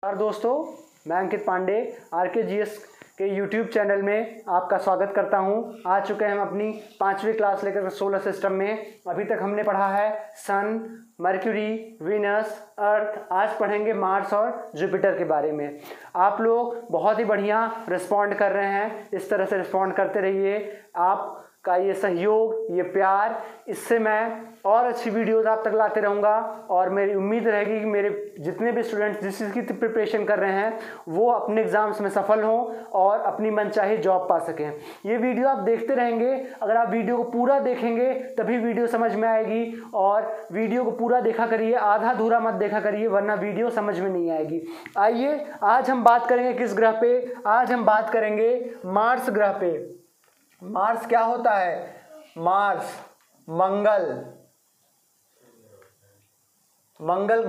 नमस्कार दोस्तों, मैं अंकित पांडे RKGS के YouTube चैनल में आपका स्वागत करता हूं। आ चुके हैं हम अपनी 5वीं क्लास लेकर सोलर सिस्टम में। अभी तक हमने पढ़ा है सन, मर्क्यूरी, वीनस, अर्थ। आज पढ़ेंगे मार्स और जुपिटर के बारे में। आप लोग बहुत ही बढ़िया रिस्पॉन्ड कर रहे हैं, इस तरह से रिस्पॉन्ड करते रहिए। आपका ये सहयोग, ये प्यार, इससे मैं और अच्छी वीडियोस आप तक लाते रहूँगा और मेरी उम्मीद रहेगी कि मेरे जितने भी स्टूडेंट्स जिस चीज़ की प्रिपरेशन कर रहे हैं वो अपने एग्ज़ाम्स में सफल हों और अपनी मनचाही जॉब पा सकें। ये वीडियो आप देखते रहेंगे। अगर आप वीडियो को पूरा देखेंगे तभी वीडियो समझ में आएगी, और वीडियो को पूरा देखा करिए, आधा अधूरा मत देखा करिए, वरना वीडियो समझ में नहीं आएगी। आइए, आज हम बात करेंगे किस ग्रह पे? आज हम बात करेंगे मार्स ग्रह पे। मार्स क्या होता है? मार्स मंगल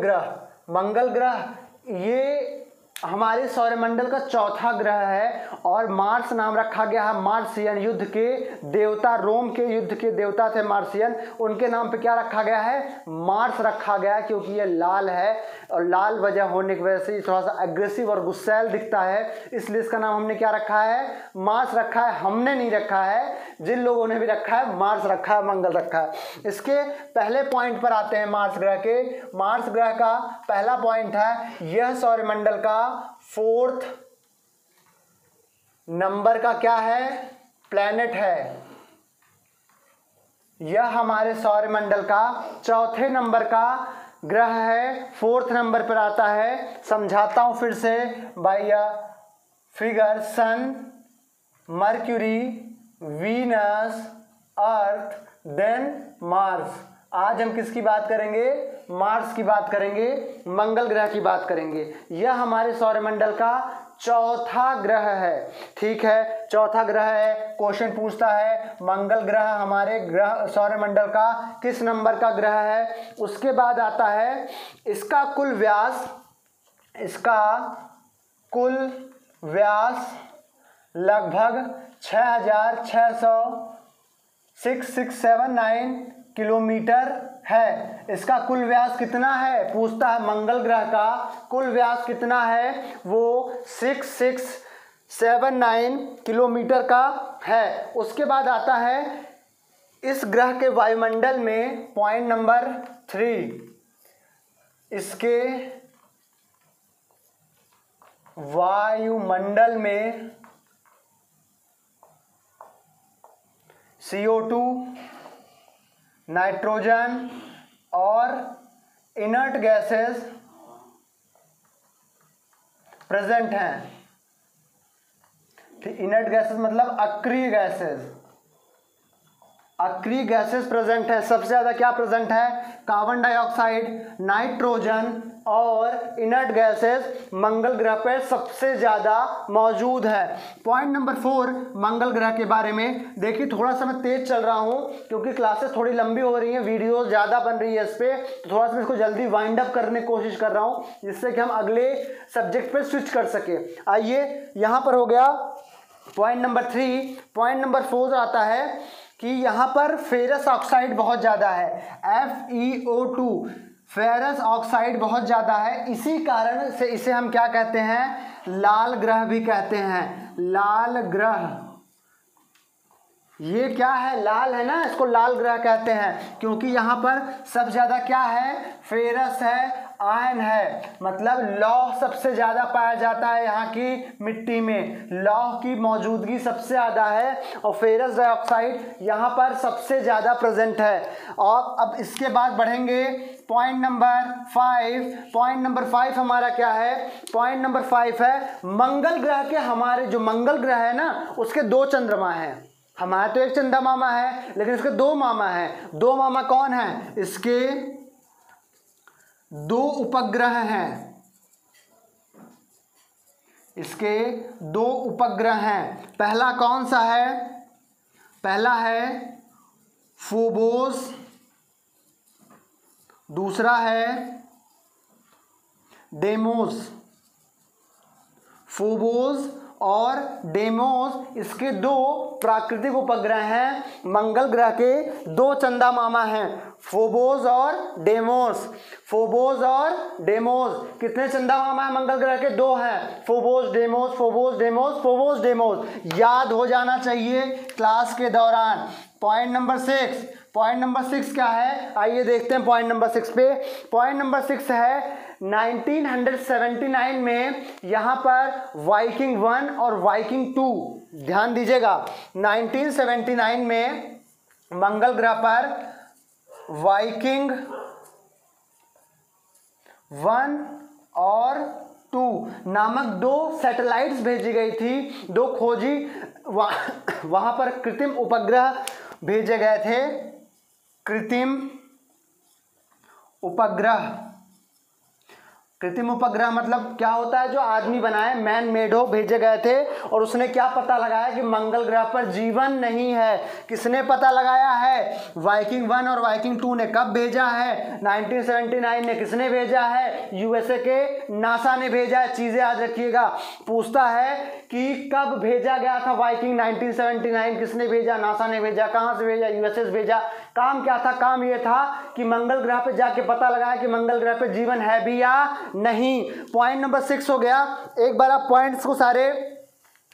ग्रह ये हमारे सौरमंडल का चौथा ग्रह है, और मार्स नाम रखा गया है मार्सियन, युद्ध के देवता, रोम के युद्ध के देवता थे मार्सियन, उनके नाम पे क्या रखा गया है? मार्स रखा गया है, क्योंकि ये लाल है और लाल वजह होने की वजह से थोड़ा सा एग्रेसिव और गुस्सैल दिखता है, इसलिए इसका नाम हमने क्या रखा है? मार्स रखा है। हमने नहीं रखा है, जिन लोगों ने भी रखा है मार्स रखा है, मंगल रखा है। इसके पहले पॉइंट पर आते हैं मार्स ग्रह के। मार्स ग्रह का पहला पॉइंट है, यह सौरमंडल का 4th नंबर का क्या है? प्लैनेट है। यह हमारे सौरमंडल का चौथे नंबर का ग्रह है, 4th नंबर पर आता है। समझाता हूं फिर से बाय फिगर: सन, मर्क्यूरी, वीनस, अर्थ, देन मार्स। आज हम किसकी बात करेंगे? मार्स की बात करेंगे, मंगल ग्रह की बात करेंगे। यह हमारे सौरमंडल का चौथा ग्रह है। ठीक है, चौथा ग्रह है। क्वेश्चन पूछता है मंगल ग्रह हमारे ग्रह सौरमंडल का किस नंबर का ग्रह है? उसके बाद आता है इसका कुल व्यास लगभग 6679 किलोमीटर है। इसका कुल व्यास कितना है? पूछता है मंगल ग्रह का कुल व्यास कितना है? वो 6679 किलोमीटर का है। उसके बाद आता है इस ग्रह के वायुमंडल में, पॉइंट नंबर 3, इसके वायुमंडल में CO2, नाइट्रोजन और इनर्ट गैसेस प्रेजेंट हैं। इनर्ट गैसेस मतलब अक्रिय गैसेस प्रेजेंट है। सबसे ज्यादा क्या प्रेजेंट है? कार्बन डाइऑक्साइड, नाइट्रोजन और इनर्ट गैसेस मंगल ग्रह पर सबसे ज्यादा मौजूद है। पॉइंट नंबर 4 मंगल ग्रह के बारे में। देखिए, थोड़ा सा मैं तेज चल रहा हूं क्योंकि क्लासेस थोड़ी लंबी हो रही हैं, वीडियो ज्यादा बन रही है इस पे, तो थोड़ा सा इसको जल्दी वाइंड अप करने की कोशिश कर रहा हूं, जिससे कि हम अगले सब्जेक्ट पे स्विच कर सके। आइए, यहां पर हो गया पॉइंट नंबर 3। पॉइंट नंबर 4 आता है कि यहाँ पर फेरस ऑक्साइड बहुत ज़्यादा है, FeO2, फेरस ऑक्साइड बहुत ज़्यादा है। इसी कारण से इसे हम क्या कहते हैं? लाल ग्रह भी कहते हैं। लाल ग्रह, ये क्या है? लाल है ना, इसको लाल ग्रह कहते हैं क्योंकि यहाँ पर सबसे ज़्यादा क्या है? फेरस है, आयन है, मतलब लौह सबसे ज़्यादा पाया जाता है। यहाँ की मिट्टी में लौह की मौजूदगी सबसे ज़्यादा है और फेरस डाइऑक्साइड यहाँ पर सबसे ज़्यादा प्रेजेंट है। और अब इसके बाद बढ़ेंगे पॉइंट नंबर 5। पॉइंट नंबर 5 हमारा क्या है? पॉइंट नंबर 5 है मंगल ग्रह के, हमारे जो मंगल ग्रह है ना, उसके 2 चंद्रमा हैं। हमारा तो एक चंद्रमा मामा है, लेकिन इसके 2 मामा हैं। 2 मामा कौन है? इसके 2 उपग्रह हैं। इसके 2 उपग्रह हैं। पहला कौन सा है? पहला है फोबोस, दूसरा है डेमोस। फोबोस और डेमोस इसके दो प्राकृतिक उपग्रह हैं। मंगल ग्रह के दो चंदा मामा हैं, फोबोस और डेमोस। फोबोस और डेमोस कितने चंदा मामा हैं मंगल ग्रह के? दो हैं, Phobos demos, Phobos demos, Phobos demos. याद हो जाना चाहिए क्लास के दौरान। पॉइंट नंबर 6, पॉइंट नंबर 6 क्या है? आइए देखते हैं पॉइंट नंबर 6 पे। पॉइंट नंबर 6 है 1979 में यहाँ पर वाइकिंग 1 और वाइकिंग 2, ध्यान दीजिएगा, 1979 में मंगल ग्रह पर वाइकिंग 1 और 2 नामक दो सैटेलाइट्स भेजी गई थी। दो खोजी वहां पर कृत्रिम उपग्रह भेजे गए थे। कृत्रिम उपग्रह, कृत्रिम उपग्रह मतलब क्या होता है? जो आदमी बनाए, मैन मेड हो, भेजे गए थे। और उसने क्या पता लगाया कि मंगल ग्रह पर जीवन नहीं है। किसने पता लगाया है? वाइकिंग 1 और वाइकिंग 2 ने। कब भेजा है? 1979 ने। किसने भेजा है? यूएसए के नासा ने भेजा है। चीजें याद रखिएगा। पूछता है कि कब भेजा गया था वाइकिंग 1979, किसने भेजा? नासा ने भेजा। कहां से भेजा? यूएसए से भेजा। काम क्या था? काम ये था कि मंगल ग्रह पे जाके पता लगाया कि मंगल ग्रह पे जीवन है भी या नहीं। पॉइंट नंबर 6 हो गया। एक बार आप पॉइंट्स को सारे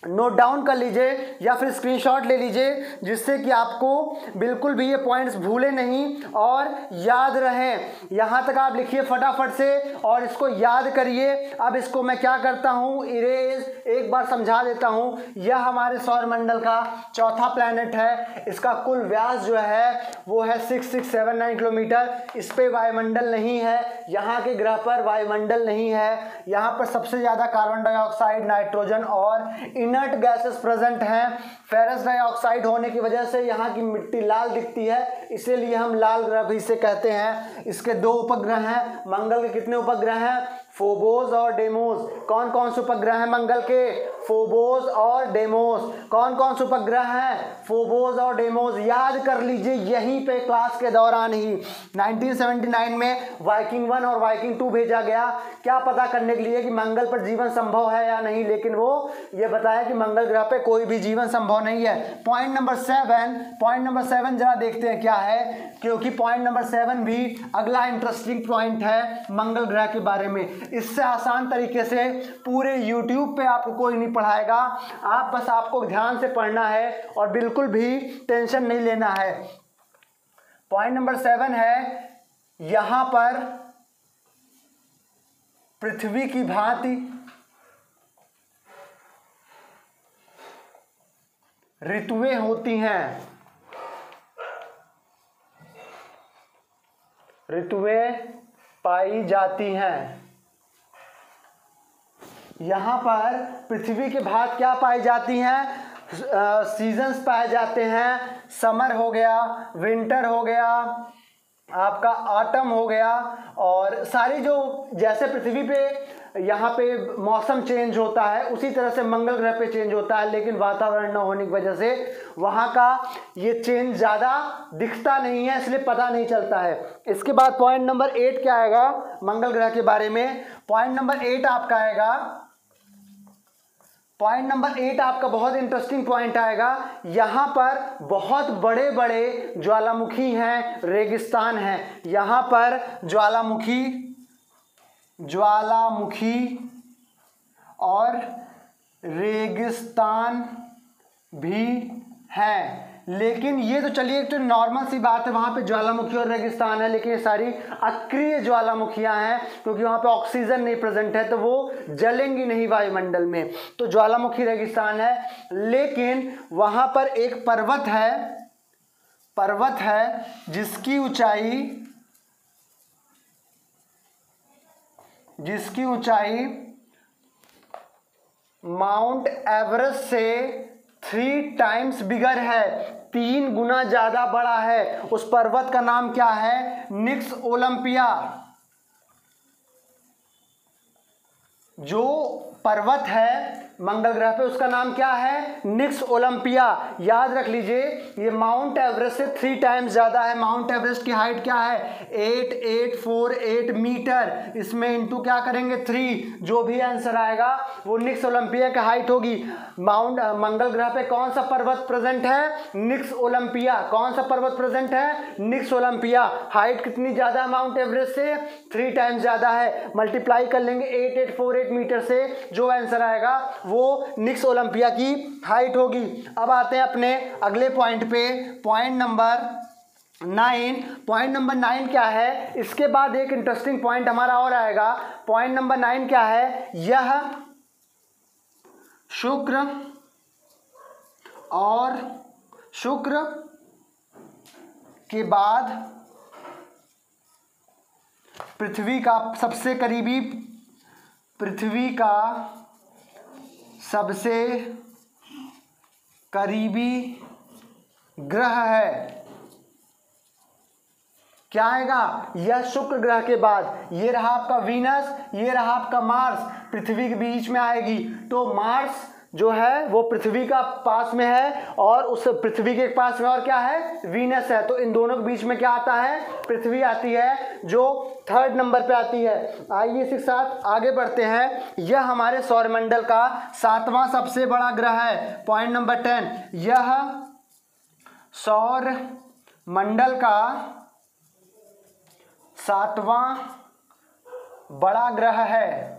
नोट डाउन कर लीजिए या फिर स्क्रीनशॉट ले लीजिए, जिससे कि आपको बिल्कुल भी ये पॉइंट्स भूले नहीं और याद रहें। यहाँ तक आप लिखिए फटाफट से और इसको याद करिए। अब इसको मैं क्या करता हूँ, इरेज एक बार समझा देता हूँ। यह हमारे सौरमंडल का चौथा प्लैनेट है। इसका कुल व्यास जो है वो है 6679 किलोमीटर। इस पे वायुमंडल नहीं है, यहाँ के ग्रह पर वायुमंडल नहीं है। यहाँ पर सबसे ज़्यादा कार्बन डाइऑक्साइड, नाइट्रोजन और इनर्ट गैसेस प्रेजेंट हैं। फेरस डाइऑक्साइड होने की वजह से यहाँ की मिट्टी लाल दिखती है, इसीलिए हम लाल ग्रह भी इसे कहते हैं। इसके दो उपग्रह हैं। मंगल के कितने उपग्रह हैं? फोबोस और डेमोस। कौन कौन से उपग्रह हैं मंगल के? फोबोस और डेमोस। कौन कौन से उपग्रह हैं? फोबोस और डेमोस। याद कर लीजिए यहीं पे क्लास के दौरान ही। 1979 में वाइकिंग 1 और वाइकिंग 2 भेजा गया, क्या पता करने के लिए कि मंगल पर जीवन संभव है या नहीं, लेकिन वो ये बताया कि मंगल ग्रह पे कोई भी जीवन संभव नहीं है। पॉइंट नंबर 7, पॉइंट नंबर 7 जरा देखते हैं क्या है, क्योंकि पॉइंट नंबर 7 भी अगला इंटरेस्टिंग पॉइंट है मंगल ग्रह के बारे में। इससे आसान तरीके से पूरे YouTube पे आपको कोई नहीं पढ़ाएगा। आप बस आपको ध्यान से पढ़ना है और बिल्कुल भी टेंशन नहीं लेना है। पॉइंट नंबर 7 है, यहां पर पृथ्वी की भांति ऋतुएं होती हैं। ऋतुएं पाई जाती हैं। यहाँ पर पृथ्वी के भाग क्या पाई जाती हैं? सीजन्स पाए जाते हैं। समर हो गया, विंटर हो गया, आपका ऑटम हो गया, और सारी जो जैसे पृथ्वी पे यहाँ पे मौसम चेंज होता है उसी तरह से मंगल ग्रह पे चेंज होता है, लेकिन वातावरण न होने की वजह से वहाँ का ये चेंज ज़्यादा दिखता नहीं है, इसलिए पता नहीं चलता है। इसके बाद पॉइंट नंबर 8 क्या आएगा मंगल ग्रह के बारे में? पॉइंट नंबर 8 आपका आएगा, पॉइंट नंबर 8 आपका बहुत इंटरेस्टिंग पॉइंट आएगा। यहाँ पर बहुत बड़े बड़े ज्वालामुखी हैं, रेगिस्तान हैं। यहाँ पर ज्वालामुखी और रेगिस्तान भी हैं। लेकिन ये तो चलिए एक तो नॉर्मल सी बात है, वहाँ पे ज्वालामुखी और रेगिस्तान है, लेकिन ये सारी अक्रिय ज्वालामुखियाँ हैं, क्योंकि वहाँ पे ऑक्सीजन नहीं प्रेजेंट है तो वो जलेंगी नहीं वायुमंडल में, तो ज्वालामुखी रेगिस्तान है। लेकिन वहाँ पर एक पर्वत है जिसकी ऊंचाई माउंट एवरेस्ट से 3 टाइम्स बिगर है, 3 गुना ज्यादा बड़ा है। उस पर्वत का नाम क्या है? निक्स ओलंपिया। जो पर्वत है मंगल ग्रह पे, उसका नाम क्या है? निक्स ओलंपिया। याद रख लीजिए, ये माउंट एवरेस्ट से 3 टाइम्स ज़्यादा है। माउंट एवरेस्ट की हाइट क्या है? 8848 मीटर। इसमें इंटू क्या करेंगे? 3। जो भी आंसर आएगा वो निक्स ओलंपिया की हाइट होगी। मंगल ग्रह पे कौन सा पर्वत प्रेजेंट है? निक्स ओलंपिया। कौन सा पर्वत प्रेजेंट है? निक्स ओलंपिया। हाइट कितनी ज़्यादा है माउंट एवरेस्ट से? 3 टाइम्स ज़्यादा है। मल्टीप्लाई कर लेंगे 8848 मीटर से, जो आंसर आएगा वो निक्स ओलंपिया की हाइट होगी। अब आते हैं अपने अगले पॉइंट पे, पॉइंट नंबर 9। पॉइंट नंबर 9 क्या है? इसके बाद एक इंटरेस्टिंग पॉइंट हमारा और आएगा। पॉइंट नंबर 9 क्या है? यह शुक्र और शुक्र के बाद पृथ्वी का सबसे करीबी, पृथ्वी का सबसे करीबी ग्रह है। क्या आएगा? यह शुक्र ग्रह के बाद, ये रहा आपका वीनस, ये रहा आपका मार्स, पृथ्वी के बीच में आएगी। तो मार्स जो है वो पृथ्वी का पास में है, और उस पृथ्वी के पास में और क्या है? वीनस है। तो इन दोनों के बीच में क्या आता है? पृथ्वी आती है, जो 3rd नंबर पे आती है। आइए इसके साथ आगे बढ़ते हैं। यह हमारे सौरमंडल का 7वां सबसे बड़ा ग्रह है। पॉइंट नंबर 10, यह सौर मंडल का 7वां बड़ा ग्रह है।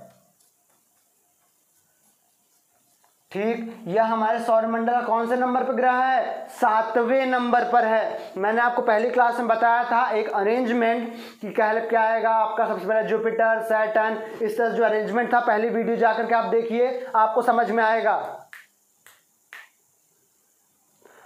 ठीक, यह हमारे सौरमंडल का कौन से नंबर पर ग्रह है? 7वें नंबर पर है। मैंने आपको पहली क्लास में बताया था एक अरेंजमेंट कि क्या आएगा आपका, सबसे पहले जुपिटर, सैटर्न, इस तरह जो अरेंजमेंट था, पहली वीडियो जाकर के आप देखिए, आपको समझ में आएगा,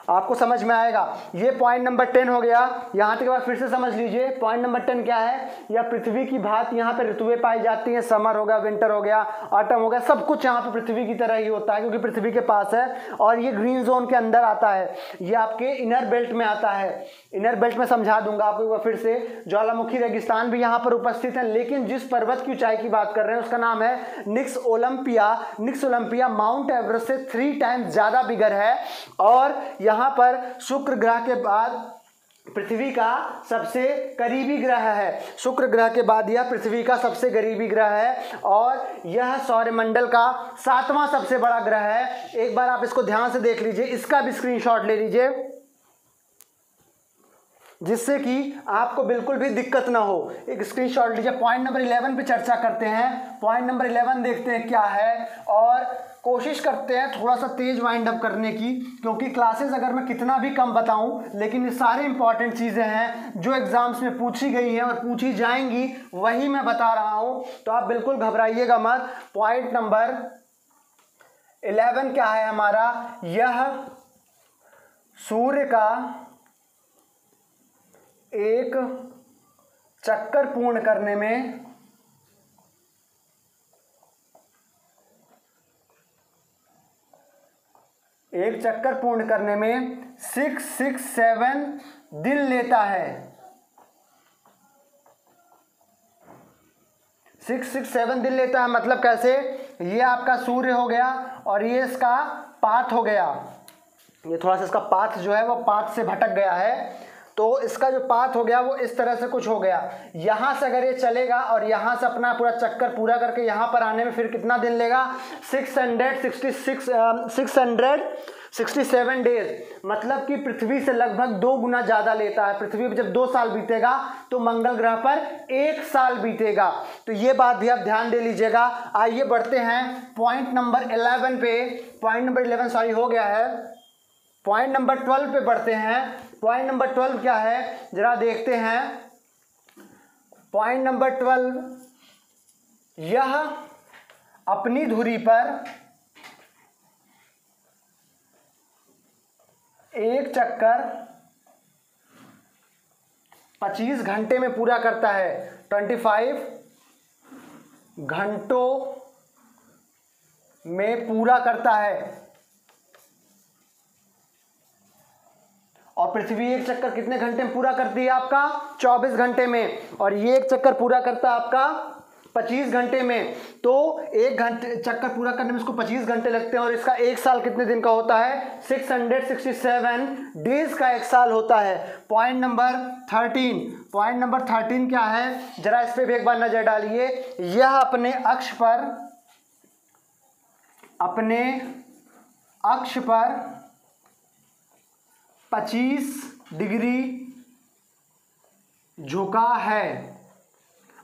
आपको समझ में आएगा। ये पॉइंट नंबर 10 हो गया। यहाँ तक के बाद फिर से समझ लीजिए, पॉइंट नंबर 10 क्या है? यह पृथ्वी की भांति यहाँ पे ऋतुएं पाई जाती हैं। समर हो गया, विंटर हो गया, ऑटम हो गया, सब कुछ यहाँ पे पृथ्वी की तरह ही होता है, क्योंकि पृथ्वी के पास है। और ये ग्रीन जोन के अंदर आता है, ये आपके इनर बेल्ट में आता है। इनर बेल्ट में समझा दूंगा आपको फिर से। ज्वालामुखी रेगिस्तान भी यहाँ पर उपस्थित है, लेकिन जिस पर्वत की ऊंचाई की बात कर रहे हैं उसका नाम है निक्स ओलंपिया। निक्स ओलंपिया माउंट एवरेस्ट से 3 टाइम्स ज्यादा बिगर है, और यहाँ पर शुक्र ग्रह के बाद पृथ्वी का सबसे करीबी ग्रह है। शुक्र ग्रह के बाद यह पृथ्वी का सबसे करीबी ग्रह है, और यह सौरमंडल का 7वां सबसे बड़ा ग्रह है। एक बार आप इसको ध्यान से देख लीजिए, इसका भी स्क्रीनशॉट ले लीजिए, जिससे कि आपको बिल्कुल भी दिक्कत ना हो। एक स्क्रीनशॉट लीजिए। पॉइंट नंबर 11 पे चर्चा करते हैं। पॉइंट नंबर 11 देखते हैं क्या है, और कोशिश करते हैं थोड़ा सा तेज वाइंड अप करने की, क्योंकि क्लासेस अगर मैं कितना भी कम बताऊं, लेकिन ये सारे इंपॉर्टेंट चीज़ें हैं जो एग्जाम्स में पूछी गई हैं और पूछी जाएंगी, वही मैं बता रहा हूं। तो आप बिल्कुल घबराइएगा मत। पॉइंट नंबर 11 क्या है हमारा? यह सूर्य का एक चक्कर पूर्ण करने में एक चक्कर पूर्ण करने में 667 दिन लेता है। 667 दिन लेता है, मतलब कैसे? ये आपका सूर्य हो गया, और ये इसका पाथ हो गया। ये थोड़ा सा इसका पाथ जो है वो पाथ से भटक गया है, तो इसका जो पाथ हो गया वो इस तरह से कुछ हो गया। यहाँ से अगर ये चलेगा और यहाँ से अपना पूरा चक्कर पूरा करके यहाँ पर आने में फिर कितना दिन लेगा? 667 डेज, मतलब कि पृथ्वी से लगभग 2 गुना ज़्यादा लेता है। पृथ्वी पर जब 2 साल बीतेगा तो मंगल ग्रह पर 1 साल बीतेगा। तो ये बात भी आप ध्यान दे लीजिएगा। आइए बढ़ते हैं पॉइंट नंबर 11 पे। पॉइंट नंबर 11 सॉरी हो गया है, पॉइंट नंबर 12 पे बढ़ते हैं। पॉइंट नंबर 12 क्या है जरा देखते हैं। पॉइंट नंबर 12, यह अपनी धुरी पर एक चक्कर 25 घंटे में पूरा करता है। 25 घंटों में पूरा करता है। और पृथ्वी एक चक्कर कितने घंटे में पूरा करती है? आपका 24 घंटे में। और ये एक चक्कर पूरा करता है आपका 25 घंटे में, तो 1 घंटे चक्कर पूरा करने में इसको 25 घंटे लगते हैं और इसका 1 साल कितने दिन का होता है? 667 डेज का 1 साल होता है। पॉइंट नंबर 13 क्या है, जरा इस पे भी एक बार नजर डालिए। यह अपने अक्ष पर 25 डिग्री झुका है।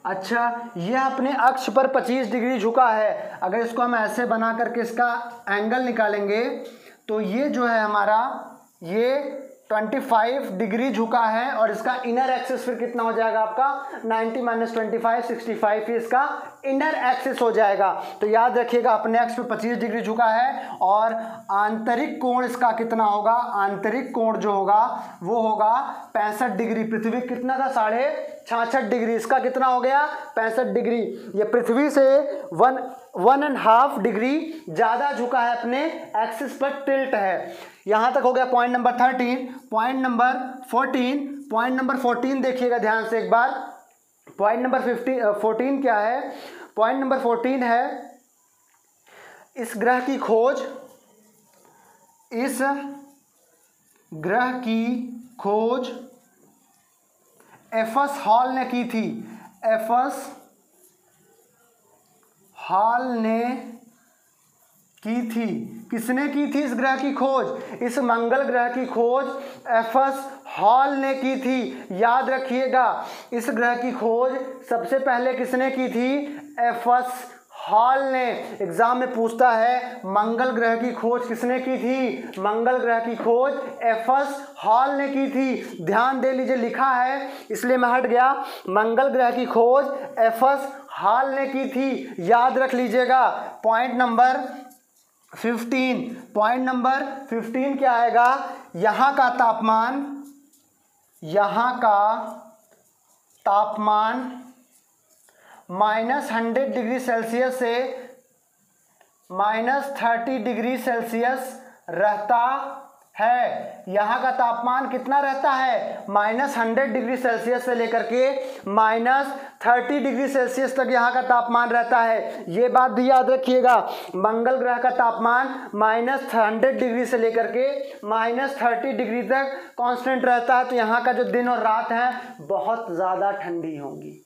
अच्छा, यह अपने अक्ष पर 25 डिग्री झुका है। अगर इसको हम ऐसे बना करके इसका एंगल निकालेंगे तो ये जो है हमारा ये 25 डिग्री झुका है और इसका इनर एक्सिस फिर कितना हो जाएगा आपका? 90 - 25 65 ही इसका इनर एक्सिस हो जाएगा। तो याद रखिएगा अपने एक्स पे 25 डिग्री झुका है और आंतरिक कोण इसका कितना होगा? आंतरिक कोण जो होगा वो होगा 65 डिग्री। पृथ्वी कितना था? 66.5 डिग्री। इसका कितना हो गया? 65 डिग्री। ये पृथ्वी से 1.5 डिग्री ज़्यादा झुका है, अपने एक्सिस पर टिल्ट है। यहाँ तक हो गया पॉइंट नंबर 13। पॉइंट नंबर 14 देखिएगा ध्यान से एक बार। पॉइंट नंबर 14 क्या है? पॉइंट नंबर 14 है इस ग्रह की खोज एफएस हॉल ने की थी। एफएस हॉल ने की थी। किसने की थी इस ग्रह की खोज? इस मंगल ग्रह की खोज एफएस हॉल ने की थी। याद रखिएगा इस ग्रह की खोज सबसे पहले किसने की थी? एफएस हॉल ने। एग्जाम में पूछता है मंगल ग्रह की खोज किसने की थी? मंगल ग्रह की खोज एफएस हॉल ने की थी। ध्यान दे लीजिए, लिखा है इसलिए मैं हट गया। मंगल ग्रह की खोज एफएस हॉल ने की थी, याद रख लीजिएगा। पॉइंट नंबर 15 क्या आएगा? यहाँ का तापमान -100 डिग्री सेल्सियस से -30 डिग्री सेल्सियस रहता है। यहाँ का तापमान कितना रहता है? -100 डिग्री सेल्सियस से लेकर के -30 डिग्री सेल्सियस तक यहाँ का तापमान रहता है। ये बात भी याद रखिएगा, मंगल ग्रह का तापमान -100 डिग्री से लेकर के -30 डिग्री तक कांस्टेंट रहता है। तो यहाँ का जो दिन और रात है बहुत ज़्यादा ठंडी होंगी।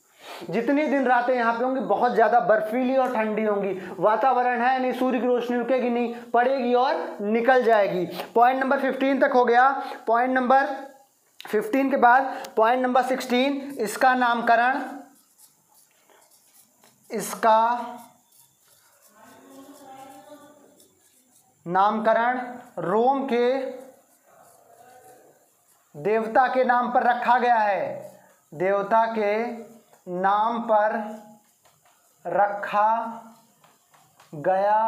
जितनी दिन रातें यहाँ पे होंगी बहुत ज़्यादा बर्फीली और ठंडी होंगी। वातावरण है नहीं, सूर्य की रोशनी रुकेगी नहीं, पड़ेगी और निकल जाएगी। पॉइंट नंबर 15 तक हो गया। पॉइंट नंबर 15 के बाद पॉइंट नंबर 16, इसका नामकरण रोम के देवता के नाम पर रखा गया है। देवता के नाम पर रखा गया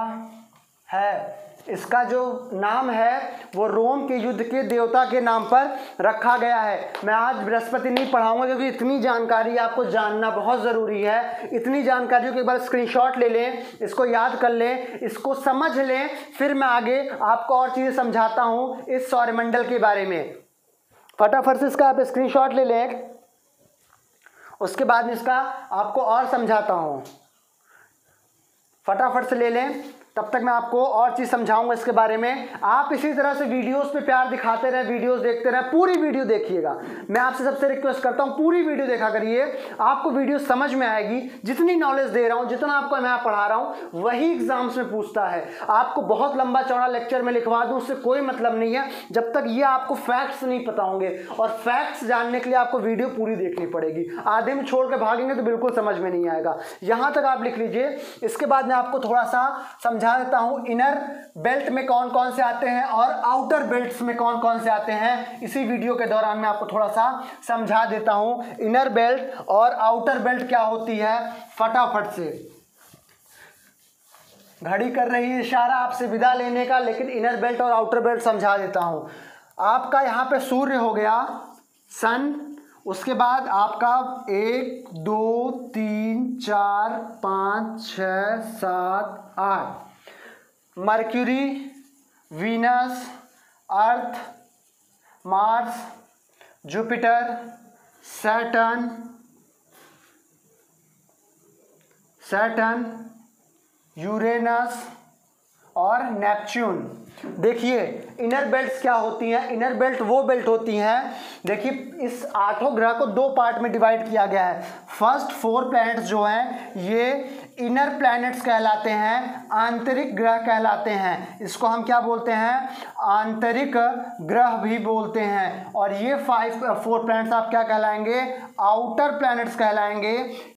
है। इसका जो नाम है वो रोम के युद्ध के देवता के नाम पर रखा गया है। मैं आज बृहस्पति नहीं पढ़ाऊंगा क्योंकि इतनी जानकारी आपको जानना बहुत ज़रूरी है। इतनी जानकारियों के एक बार स्क्रीनशॉट ले लें, इसको याद कर लें, इसको समझ लें, फिर मैं आगे आपको और चीज़ें समझाता हूँ इस सौरमंडल के बारे में। फटाफट से इसका आप स्क्रीनशॉट ले लें, उसके बाद में इसका आपको और समझाता हूँ। फटाफट से ले लें, तब तक मैं आपको और चीज़ समझाऊंगा इसके बारे में। आप इसी तरह से वीडियोस पे प्यार दिखाते रहें, वीडियोस देखते रहें, पूरी वीडियो देखिएगा। मैं आपसे सबसे रिक्वेस्ट करता हूँ पूरी वीडियो देखा करिए, आपको वीडियो समझ में आएगी। जितनी नॉलेज दे रहा हूँ, जितना आपको मैं पढ़ा रहा हूँ, वही एग्जाम्स में पूछता है। आपको बहुत लंबा चौड़ा लेक्चर में लिखवा दूँ, उससे कोई मतलब नहीं है जब तक ये आपको फैक्ट्स नहीं पता होंगे। और फैक्ट्स जानने के लिए आपको वीडियो पूरी देखनी पड़ेगी। आधे में छोड़ कर भागेंगे तो बिल्कुल समझ में नहीं आएगा। यहाँ तक आप लिख लीजिए। इसके बाद मैं आपको थोड़ा सा समझा देता हूं इनर बेल्ट में कौन कौन से आते हैं और आउटर बेल्ट्स में कौन कौन से आते हैं। इसी वीडियो के दौरान मैं आपको थोड़ा सा समझा देता हूं इनर बेल्ट और आउटर बेल्ट क्या होती है। फटाफट से घड़ी कर रही है इशारा आपसे विदा लेने का, लेकिन इनर बेल्ट और आउटर बेल्ट समझा देता हूं। आपका यहाँ पे सूर्य हो गया, सन, उसके बाद आपका 1 2 3 4 5 6 7 8 Mercury, Venus, Earth, Mars, Jupiter, Saturn, Saturn, Uranus और नेपच्यून। देखिए इनर बेल्ट्स क्या होती हैं? इनर बेल्ट वो बेल्ट होती हैं, देखिए इस 8 ग्रह को 2 पार्ट में डिवाइड किया गया है। फर्स्ट 4 प्लैनेट्स जो हैं ये इनर प्लैनेट्स कहलाते हैं, आंतरिक ग्रह कहलाते हैं। इसको हम क्या बोलते हैं? आंतरिक ग्रह भी बोलते हैं। और ये 4 प्लैनेट्स आप क्या कहलाएंगे? आउटर प्लैनेट्स कहलाएंगे।